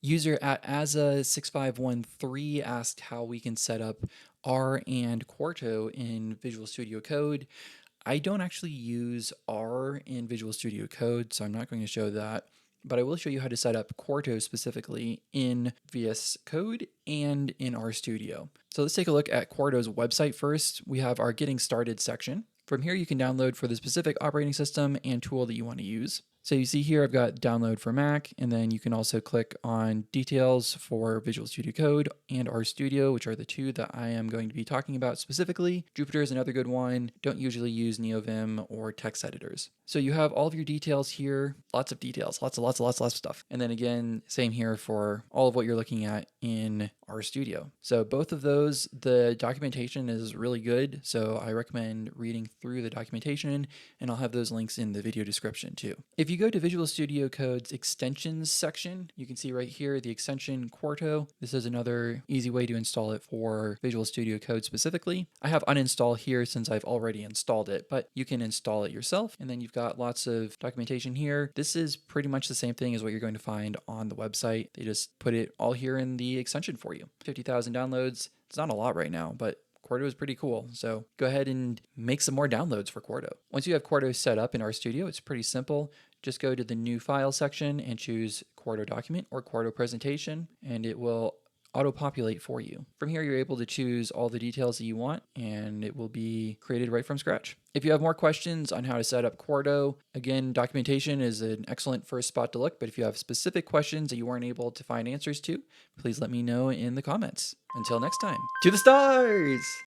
User at Asa6513 asked how we can set up R and Quarto in Visual Studio Code. I don't actually use R in Visual Studio Code, so I'm not going to show that, but I will show you how to set up Quarto specifically in VS Code and in RStudio. So let's take a look at Quarto's website first. We have our Getting Started section. From here, you can download for the specific operating system and tool that you want to use. So you see here, I've got download for Mac, and then you can also click on details for Visual Studio Code and RStudio, which are the two that I am going to be talking about specifically. Jupyter is another good one. Don't usually use NeoVim or text editors. So you have all of your details here, lots of details, lots of stuff. And then again, same here for all of what you're looking at in RStudio. So both of those, the documentation is really good. So I recommend reading through the documentation, and I'll have those links in the video description too. If you go to Visual Studio Code's extensions section, you can see right here the extension Quarto. This is another easy way to install it for Visual Studio Code specifically. I have uninstall here since I've already installed it, but you can install it yourself, and then you've got lots of documentation here. This is pretty much the same thing as what you're going to find on the website. They just put it all here in the extension for you. 50,000 downloads. It's not a lot right now, but Quarto is pretty cool. So go ahead and make some more downloads for Quarto. Once you have Quarto set up in RStudio, it's pretty simple. Just go to the new file section and choose Quarto document or Quarto presentation, and it will auto-populate for you. From here, you're able to choose all the details that you want, and it will be created right from scratch. If you have more questions on how to set up Quarto, again, documentation is an excellent first spot to look, but if you have specific questions that you weren't able to find answers to, please let me know in the comments. Until next time, to the stars!